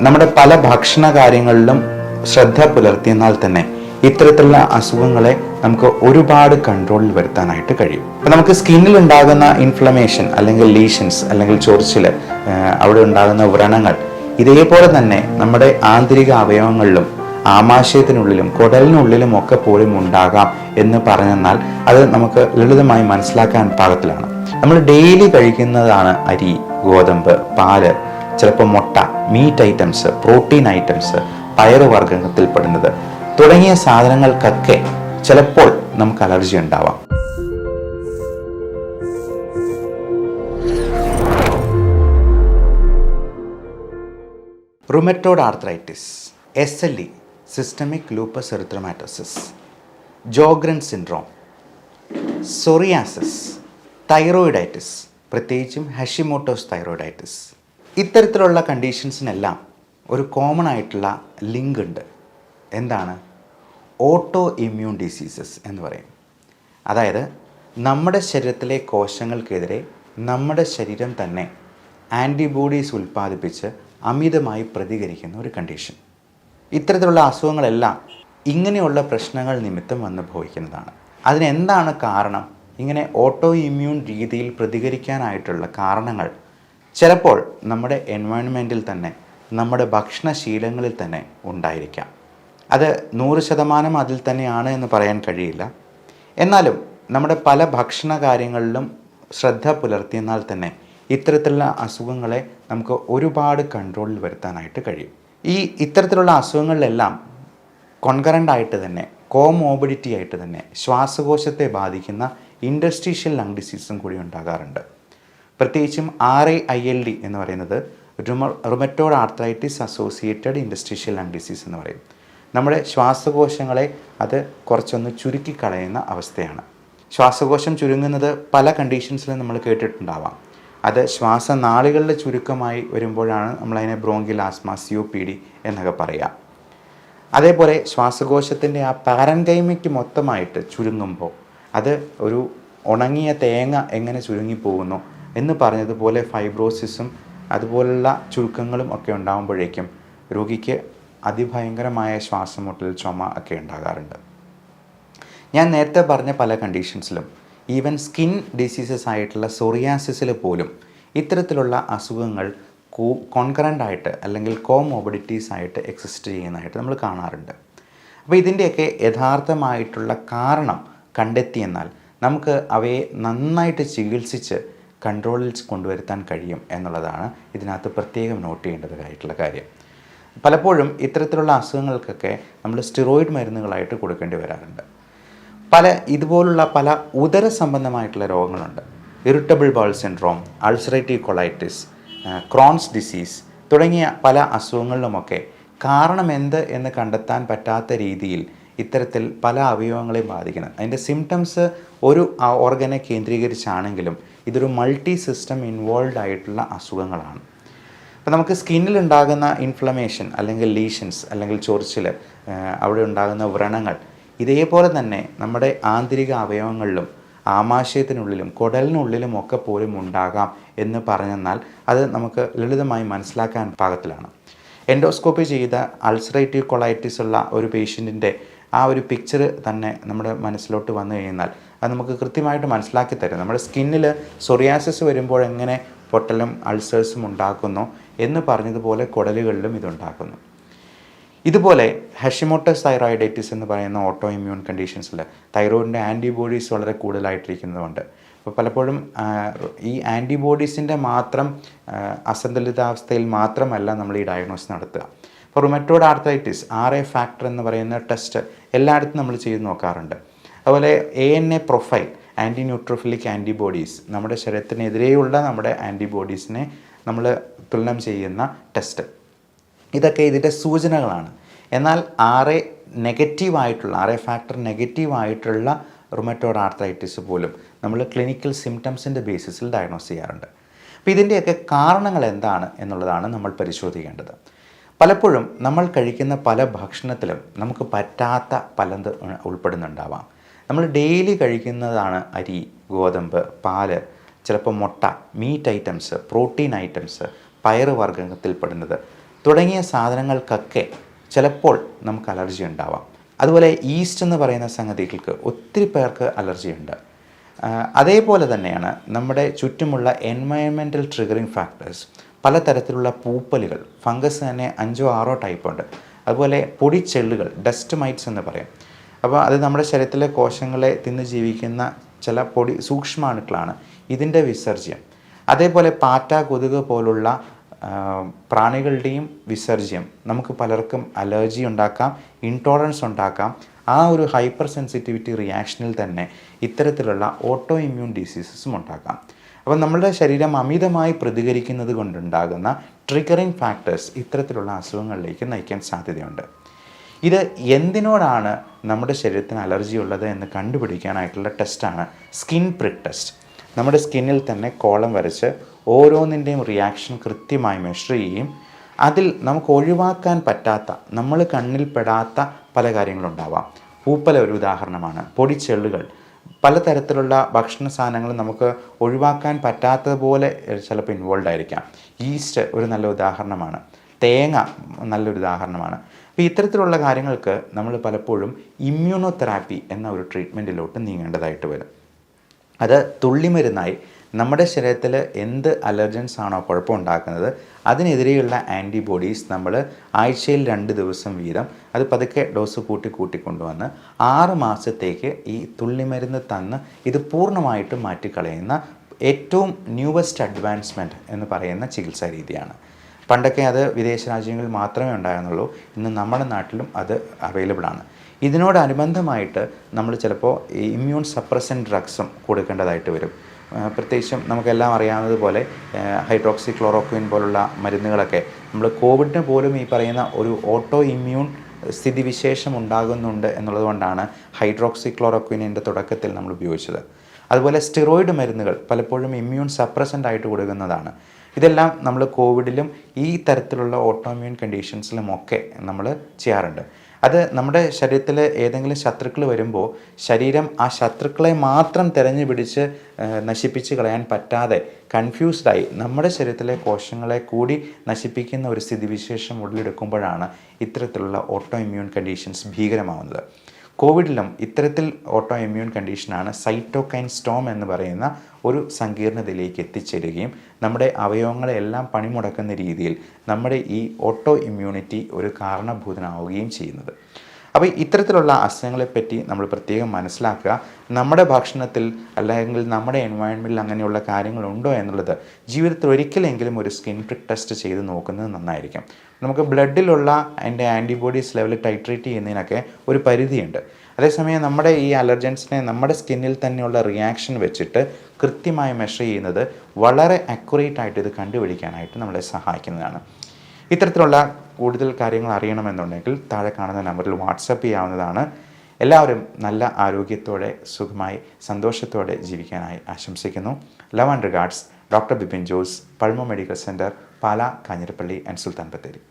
നമ്മുടെ പല ഭക്ഷണ കാര്യങ്ങളിലും ശ്രദ്ധ പുലർത്തിയെന്നാൽ തന്നെ ഇത്തരത്തിലുള്ള അസുഖങ്ങളെ നമുക്ക് ഒരുപാട് കൺട്രോളിൽ വരുത്താനായിട്ട് കഴിയും. അപ്പം നമുക്ക് സ്കിന്നിൽ ഉണ്ടാകുന്ന ഇൻഫ്ലമേഷൻ അല്ലെങ്കിൽ ലീഷൻസ് അല്ലെങ്കിൽ ചൊറിച്ചിൽ, അവിടെ ഉണ്ടാകുന്ന വ്രണങ്ങൾ, ഇതേപോലെ തന്നെ നമ്മുടെ ആന്തരിക അവയവങ്ങളിലും ആമാശയത്തിനുള്ളിലും കുടലിനുള്ളിലും ഒക്കെ പോലും ഉണ്ടാകാം എന്ന് പറഞ്ഞെന്നാൽ അത് നമുക്ക് ലളിതമായി മനസ്സിലാക്കാൻ പാകത്തിലാണ്. നമ്മൾ ഡെയിലി കഴിക്കുന്നതാണ് അരി, ഗോതമ്പ്, പാല്, ചിലപ്പോൾ മുട്ട, മീറ്റ് ഐറ്റംസ്, പ്രോട്ടീൻ ഐറ്റംസ്, പയറുവർഗ്ഗത്തിൽപ്പെടുന്നത് തുടങ്ങിയ സാധനങ്ങൾക്കൊക്കെ ചിലപ്പോൾ നമുക്ക് അലർജി ഉണ്ടാവാം. Rheumatoid arthritis, SLE systemic lupus erythematosus, Sjogren syndrome, psoriasis, thyroiditis, പ്രത്യേകിച്ചും ഹഷിമോട്ടോസ് തൈറോയിഡൈറ്റിസ്, ഇത്തരത്തിലുള്ള കണ്ടീഷൻസിനെല്ലാം ഒരു കോമൺ ആയിട്ടുള്ള ലിങ്ക് ഉണ്ട്. എന്താണ്? ഓട്ടോ ഇമ്മ്യൂൺ ഡിസീസസ് എന്ന് പറയും. അതായത് നമ്മുടെ ശരീരത്തിലെ കോശങ്ങൾക്കെതിരെ നമ്മുടെ ശരീരം തന്നെ ആൻറ്റിബോഡീസ് ഉൽപ്പാദിപ്പിച്ച് അമിതമായി പ്രതികരിക്കുന്ന ഒരു കണ്ടീഷൻ. ഇത്തരത്തിലുള്ള അസുഖങ്ങളെല്ലാം ഇങ്ങനെയുള്ള പ്രശ്നങ്ങൾ നിമിത്തം വന്ന് ഭവിക്കുന്നതാണ്. അതിനെന്താണ് കാരണം? ഇങ്ങനെ ഓട്ടോ ഇമ്മ്യൂൺ രീതിയിൽ പ്രതികരിക്കാനായിട്ടുള്ള കാരണങ്ങൾ ചിലപ്പോൾ നമ്മുടെ എൻവയോൺമെൻറ്റിൽ തന്നെ, നമ്മുടെ ഭക്ഷണശീലങ്ങളിൽ തന്നെ ഉണ്ടായിരിക്കാം. അത് 100% അതിൽ തന്നെയാണ് എന്ന് പറയാൻ കഴിയില്ല. എന്നാലും നമ്മുടെ പല ഭക്ഷണ കാര്യങ്ങളിലും ശ്രദ്ധ പുലർത്തിയെന്നാൽ തന്നെ ഇത്തരത്തിലുള്ള അസുഖങ്ങളെ നമുക്ക് ഒരുപാട് കൺട്രോളിൽ വരുത്താനായിട്ട് കഴിയും. ഇത്തരത്തിലുള്ള അസുഖങ്ങളിലെല്ലാം കോൺകറൻ്റായിട്ട് തന്നെ, കോമോബിഡിറ്റി ആയിട്ട് തന്നെ ശ്വാസകോശത്തെ ബാധിക്കുന്ന ഇൻഡസ്ട്രീഷ്യൽ ലങ് ഡിസീസും കൂടി ഉണ്ടാകാറുണ്ട്. പ്രത്യേകിച്ചും RAILD എന്ന് പറയുന്നത് rheumatoid arthritis associated ഇൻഡസ്ട്രീഷ്യൽ lung disease എന്ന് പറയും. നമ്മുടെ ശ്വാസകോശങ്ങളെ അത് കുറച്ചൊന്ന് ചുരുക്കിക്കളയുന്ന അവസ്ഥയാണ്. ശ്വാസകോശം ചുരുങ്ങുന്നത് പല കണ്ടീഷൻസിലും നമ്മൾ കേട്ടിട്ടുണ്ടാവാം. അത് ശ്വാസനാളികളുടെ ചുരുക്കമായി വരുമ്പോഴാണ് നമ്മളതിനെ ബ്രോങ്കിയൽ ആസ്മ, COPD എന്നൊക്കെ പറയാം. അതേപോലെ ശ്വാസകോശത്തിൻ്റെ ആ പാരൻകൈമിക് മൊത്തമായിട്ട് ചുരുങ്ങുമ്പോൾ അത് ഒരു ഉണങ്ങിയ തേങ്ങ എങ്ങനെ ചുരുങ്ങിപ്പോകുന്നു എന്ന് പറഞ്ഞതുപോലെ ഫൈബ്രോസിസും അതുപോലുള്ള ചുരുക്കങ്ങളും ഒക്കെ ഉണ്ടാകുമ്പോഴേക്കും രോഗിക്ക് അതിഭയങ്കരമായ ശ്വാസം മുട്ടൽ, ചുമ ഒക്കെ ഉണ്ടാകാറുണ്ട്. ഞാൻ നേരത്തെ പറഞ്ഞ പല കണ്ടീഷൻസിലും, ഈവൻ സ്കിൻ ഡിസീസസ് ആയിട്ടുള്ള സോറിയാസിസിൽ പോലും ഇത്തരത്തിലുള്ള അസുഖങ്ങൾ കോൺകറൻ്റായിട്ട് അല്ലെങ്കിൽ കോമോബിഡിറ്റീസ് ആയിട്ട് എക്സിസ്റ്റ് ചെയ്യുന്നതായിട്ട് നമ്മൾ കാണാറുണ്ട്. അപ്പോൾ ഇതിൻ്റെയൊക്കെ യഥാർത്ഥമായിട്ടുള്ള കാരണം കണ്ടെത്തിയെന്നാൽ നമുക്ക് അവയെ നന്നായിട്ട് ചികിത്സിച്ച് കൺട്രോളിൽ കൊണ്ടുവരുത്താൻ കഴിയും എന്നുള്ളതാണ് ഇതിനകത്ത് പ്രത്യേകം നോട്ട് ചെയ്യേണ്ടതായിട്ടുള്ള കാര്യം. പലപ്പോഴും ഇത്തരത്തിലുള്ള അസുഖങ്ങൾക്കൊക്കെ നമ്മൾ സ്റ്റിറോയിഡ് മരുന്നുകളായിട്ട് കൊടുക്കേണ്ടി വരാറുണ്ട്. ഇതുപോലുള്ള പല ഉദര സംബന്ധമായിട്ടുള്ള രോഗങ്ങളുണ്ട്. Irritable bowel syndrome, ulcerative colitis, Crohn's disease തുടങ്ങിയ പല അസുഖങ്ങളിലുമൊക്കെ കാരണം എന്ത് എന്ന് കണ്ടെത്താൻ പറ്റാത്ത രീതിയിൽ ഇത്തരത്തിൽ പല അവയവങ്ങളെയും ബാധിക്കുന്നത്. അതിൻ്റെ സിംറ്റംസ് ഒരു ഓർഗനെ കേന്ദ്രീകരിച്ചാണെങ്കിലും ഇതൊരു മൾട്ടി സിസ്റ്റം ഇൻവോൾവ് ആയിട്ടുള്ള അസുഖങ്ങളാണ്. അപ്പോൾ നമുക്ക് സ്കിന്നിൽ ഉണ്ടാകുന്ന ഇൻഫ്ലമേഷൻ അല്ലെങ്കിൽ ലീഷൻസ് അല്ലെങ്കിൽ ചൊറിച്ചിൽ, അവിടെ ഉണ്ടാകുന്ന വ്രണങ്ങൾ, ഇതേപോലെ തന്നെ നമ്മുടെ ആന്തരിക അവയവങ്ങളിലും ആമാശയത്തിനുള്ളിലും കുടലിനുള്ളിലും ഒക്കെ പോലും ഉണ്ടാകാം എന്ന് പറഞ്ഞെന്നാൽ അത് നമുക്ക് ലളിതമായി മനസ്സിലാക്കാൻ പാകത്തിലാണ്. എൻഡോസ്കോപ്പി ചെയ്ത അൾസറേറ്റീവ് കൊളൈറ്റിസ് ഉള്ള ഒരു പേഷ്യൻറ്റിൻ്റെ ആ ഒരു പിക്ചർ തന്നെ നമ്മുടെ മനസ്സിലോട്ട് വന്നു കഴിഞ്ഞാൽ അത് നമുക്ക് കൃത്യമായിട്ട് മനസ്സിലാക്കി തരും. നമ്മുടെ സ്കിന്നിൽ സൊറിയാസിസ് വരുമ്പോൾ എങ്ങനെ പൊട്ടലും അൾസേഴ്സും ഉണ്ടാക്കുന്നു എന്ന് പറഞ്ഞതുപോലെ കുടലുകളിലും ഇതുണ്ടാക്കുന്നു. ഇതുപോലെ ഹഷിമോട്ടോസ് തൈറോയിഡൈറ്റിസ് എന്ന് പറയുന്ന ഓട്ടോ ഇമ്മ്യൂൺ കണ്ടീഷൻസിൽ തൈറോയിഡിൻ്റെ ആൻറ്റിബോഡീസ് വളരെ കൂടുതലായിട്ടിരിക്കുന്നതുകൊണ്ട് അപ്പോൾ പലപ്പോഴും ഈ ആൻറ്റിബോഡീസിൻ്റെ മാത്രം അസന്തുലിതാവസ്ഥയിൽ മാത്രമല്ല നമ്മൾ ഈ ഡയഗ്നോസ് നടത്തുക. ഇപ്പോൾ റുമറ്റോയ്ഡ് ആർത്രൈറ്റിസ് RA ഫാക്ടർ എന്ന് പറയുന്ന ടെസ്റ്റ് എല്ലായിടത്തും നമ്മൾ ചെയ്ത് നോക്കാറുണ്ട്. അതുപോലെ ANA profile, anti neutrophilic antibodies, നമ്മുടെ ശരീരത്തിനെതിരെയുള്ള നമ്മുടെ ആൻറ്റിബോഡീസിനെ നമ്മൾ തുലനം ചെയ്യുന്ന ടെസ്റ്റ്, ഇതൊക്കെ ഇതിൻ്റെ സൂചനകളാണ്. എന്നാൽ RA ഫാക്ടർ നെഗറ്റീവായിട്ടുള്ള റുമറ്റോയ്ഡ് ആർത്രൈറ്റിസ് പോലും നമ്മൾ ക്ലിനിക്കൽ സിംറ്റംസിൻ്റെ ബേസിസിൽ ഡയഗ്നോസ് ചെയ്യാറുണ്ട്. അപ്പോൾ ഇതിൻ്റെയൊക്കെ കാരണങ്ങൾ എന്താണ് എന്നുള്ളതാണ് നമ്മൾ പരിശോധിക്കേണ്ടത്. പലപ്പോഴും നമ്മൾ കഴിക്കുന്ന പല ഭക്ഷണത്തിലും നമുക്ക് പറ്റാത്ത പലത് ഉൾപ്പെടുന്നുണ്ടാവാം. നമ്മൾ ഡെയിലി കഴിക്കുന്നതാണ് അരി, ഗോതമ്പ്, പാല്, ചിലപ്പോൾ മുട്ട, മീറ്റ് ഐറ്റംസ്, പ്രോട്ടീൻ ഐറ്റംസ്, പയറുവർഗ്ഗത്തിൽപ്പെടുന്നത് തുടങ്ങിയ സാധനങ്ങൾക്കൊക്കെ ചിലപ്പോൾ നമുക്ക് അലർജി ഉണ്ടാവാം. അതുപോലെ ഈസ്റ്റ് എന്ന് പറയുന്ന സംഗതികൾക്ക് ഒത്തിരി പേർക്ക് അലർജിയുണ്ട്. അതേപോലെ തന്നെയാണ് നമ്മുടെ ചുറ്റുമുള്ള എൻവയൺമെൻറ്റൽ ട്രിഗറിങ് ഫാക്ടേഴ്സ്, പലതരത്തിലുള്ള പൂപ്പലുകൾ, ഫംഗസ് തന്നെ 5-6 ടൈപ്പ് ഉണ്ട്. അതുപോലെ പൊടിച്ചെള്ളുകൾ, ഡസ്റ്റ് മൈറ്റ്സ് എന്ന് പറയും. അപ്പോൾ അത് നമ്മുടെ ശരീരത്തിലെ കോശങ്ങളെ തിന്ന് ജീവിക്കുന്ന ചില സൂക്ഷ്മാണുക്കളാണ് ഇതിൻ്റെ വിസർജ്യം. അതേപോലെ പാറ്റ, കൊതുക് പോലുള്ള പ്രാണികളുടെയും വിസർജ്യം നമുക്ക് പലർക്കും അലർജി ഉണ്ടാക്കാം, ഇൻടോളറൻസ് ഉണ്ടാക്കാം. ആ ഒരു ഹൈപ്പർ സെൻസിറ്റിവിറ്റി റിയാക്ഷനിൽ തന്നെ ഇത്തരത്തിലുള്ള ഓട്ടോ ഇമ്മ്യൂൺ ഡിസീസസും ഉണ്ടാക്കാം. അപ്പോൾ നമ്മുടെ ശരീരം അമിതമായി പ്രതികരിക്കുന്നത് കൊണ്ടുണ്ടാകുന്ന ട്രിഗറിങ് ഫാക്ടേഴ്സ് ഇത്തരത്തിലുള്ള അസുഖങ്ങളിലേക്ക് നയിക്കാൻ സാധ്യതയുണ്ട്. ഇത് എന്തിനോടാണ് നമ്മുടെ ശരീരത്തിന് അലർജി ഉള്ളത് എന്ന് കണ്ടുപിടിക്കാനായിട്ടുള്ള ടെസ്റ്റാണ് സ്കിൻ പ്രിക്ക് ടെസ്റ്റ്. നമ്മുടെ സ്കിന്നിൽ തന്നെ കോളം വരച്ച് ഓരോന്നിൻ്റെയും റിയാക്ഷൻ കൃത്യമായി മെഷർ ചെയ്യുകയും അതിൽ നമുക്ക് ഒഴിവാക്കാൻ പറ്റാത്ത, നമ്മൾ കണ്ണിൽപ്പെടാത്ത പല കാര്യങ്ങളുണ്ടാവാം. പൂപ്പല ഒരു ഉദാഹരണമാണ്. പൊടിച്ചെള്ളുകൾ, പലതരത്തിലുള്ള ഭക്ഷണ സാധനങ്ങൾ നമുക്ക് ഒഴിവാക്കാൻ പറ്റാത്തതുപോലെ ചിലപ്പോൾ ഇൻവോൾവ് ആയിരിക്കാം. ഈസ്റ്റ് ഒരു നല്ല ഉദാഹരണമാണ്. തേങ്ങ നല്ലൊരു ഉദാഹരണമാണ്. അപ്പോൾ ഇത്തരത്തിലുള്ള കാര്യങ്ങൾക്ക് നമ്മൾ പലപ്പോഴും ഇമ്മ്യൂണോതെറാപ്പി എന്ന ഒരു ട്രീറ്റ്മെൻറ്റിലോട്ട് നീങ്ങേണ്ടതായിട്ട് വരും. അത് തുള്ളിമരുന്നായി നമ്മുടെ ശരീരത്തിൽ എന്ത് അലർജൻസ് ആണോ കുഴപ്പമുണ്ടാക്കുന്നത് അതിനെതിരെയുള്ള ആൻറ്റിബോഡീസ് നമ്മൾ ആഴ്ചയിൽ 2 ദിവസം വീതം അത് പതുക്കെ ഡോസ് കൂട്ടിക്കൊണ്ടുവന്ന് 6 മാസത്തേക്ക് ഈ തുള്ളിമരുന്ന് തന്ന് ഇത് പൂർണ്ണമായിട്ടും മാറ്റിക്കളയുന്ന ഏറ്റവും ന്യൂവസ്റ്റ് അഡ്വാൻസ്മെൻറ്റ് എന്ന് പറയുന്ന ചികിത്സാ രീതിയാണ്. പണ്ടൊക്കെ അത് വിദേശ രാജ്യങ്ങളിൽ മാത്രമേ ഉണ്ടായിരുന്നുള്ളൂ. ഇന്ന് നമ്മുടെ നാട്ടിലും അത് അവൈലബിൾ ആണ്. ഇതിനോടനുബന്ധമായിട്ട് നമ്മൾ ചിലപ്പോൾ ഇമ്മ്യൂൺ സപ്രസൻറ്റ് ഡ്രഗ്സും കൊടുക്കേണ്ടതായിട്ട് വരും. പ്രത്യേകിച്ചും നമുക്കെല്ലാം അറിയാവുന്നതുപോലെ ഹൈഡ്രോക്സി ക്ലോറോക്വിൻ പോലുള്ള മരുന്നുകളൊക്കെ നമ്മൾ കോവിഡിന് പോലും ഈ പറയുന്ന ഒരു ഓട്ടോ ഇമ്മ്യൂൺ സ്ഥിതിവിശേഷം ഉണ്ടാകുന്നുണ്ട് എന്നുള്ളത് കൊണ്ടാണ് ഹൈഡ്രോക്സി ക്ലോറോക്വിനിൻ്റെ തുടക്കത്തിൽ നമ്മൾ ഉപയോഗിച്ചത്. അതുപോലെ സ്റ്റിറോയിഡ് മരുന്നുകൾ പലപ്പോഴും ഇമ്മ്യൂൺ സപ്രസൻ്റ് ആയിട്ട് കൊടുക്കുന്നതാണ്. ഇതെല്ലാം നമ്മൾ കോവിഡിലും ഈ തരത്തിലുള്ള ഓട്ടോ ഇമ്മ്യൂൺ കണ്ടീഷൻസിലുമൊക്കെ നമ്മൾ ചെയ്യാറുണ്ട്. അത് നമ്മുടെ ശരീരത്തിൽ ഏതെങ്കിലും ശത്രുക്കൾ വരുമ്പോൾ ശരീരം ആ ശത്രുക്കളെ മാത്രം തിരഞ്ഞു പിടിച്ച് നശിപ്പിച്ച് കളയാൻ പറ്റാതെ കൺഫ്യൂസ്ഡായി നമ്മുടെ ശരീരത്തിലെ കോശങ്ങളെ കൂടി നശിപ്പിക്കുന്ന ഒരു സ്ഥിതിവിശേഷം ഉടലെടുക്കുമ്പോഴാണ് ഇത്തരത്തിലുള്ള ഓട്ടോ ഇമ്മ്യൂൺ കണ്ടീഷൻസ് ഭീകരമാവുന്നത്. കോവിഡിലും ഇത്തരത്തിൽ ഓട്ടോ ഇമ്മ്യൂൺ കണ്ടീഷനാണ് സൈറ്റോകൈൻ സ്റ്റോം എന്ന് പറയുന്ന ഒരു സങ്കീർണതയിലേക്ക് എത്തിച്ചേരുകയും നമ്മുടെ അവയവങ്ങളെല്ലാം പണിമുടക്കുന്ന രീതിയിൽ നമ്മുടെ ഈ ഓട്ടോ ഇമ്മ്യൂണിറ്റി ഒരു കാരണഭൂതനാവുകയും ചെയ്യുന്നത്. അപ്പോൾ ഇത്തരത്തിലുള്ള അസുഖങ്ങളെപ്പറ്റി നമ്മൾ പ്രത്യേകം മനസ്സിലാക്കുക. നമ്മുടെ ഭക്ഷണത്തിൽ അല്ലെങ്കിൽ നമ്മുടെ എൻവയൺമെൻറ്റിൽ അങ്ങനെയുള്ള കാര്യങ്ങളുണ്ടോ എന്നുള്ളത് ജീവിതത്തിൽ ഒരിക്കലെങ്കിലും ഒരു സ്കിൻ പ്രിക്ക് ടെസ്റ്റ് ചെയ്ത് നോക്കുന്നത് നന്നായിരിക്കും. നമുക്ക് ബ്ലഡിലുള്ള അതിൻ്റെ ആൻറ്റിബോഡീസ് ലെവൽ ടൈട്രേറ്റ് ചെയ്യുന്നതിനൊക്കെ ഒരു പരിധിയുണ്ട്. അതേസമയം നമ്മുടെ ഈ അലർജൻസിനെ നമ്മുടെ സ്കിന്നിൽ തന്നെയുള്ള റിയാക്ഷൻ വെച്ചിട്ട് കൃത്യമായി മെഷർ ചെയ്യുന്നത് വളരെ അക്യുറേറ്റ് ആയിട്ട് ഇത് കണ്ടുപിടിക്കാനായിട്ട് നമ്മളെ സഹായിക്കുന്നതാണ്. ഇത്തരത്തിലുള്ള കൂടുതൽ കാര്യങ്ങൾ അറിയണമെന്നുണ്ടെങ്കിൽ താഴെ കാണുന്ന നമ്പറിൽ വാട്സപ്പ് ചെയ്യാവുന്നതാണ്. എല്ലാവരും നല്ല ആരോഗ്യത്തോടെ സുഖമായി സന്തോഷത്തോടെ ജീവിക്കാനായി ആശംസിക്കുന്നു. Love and regards, doctor Bipin Jose, pulmo medical centre, Pala, Kanjirappally and Sultan Bathery.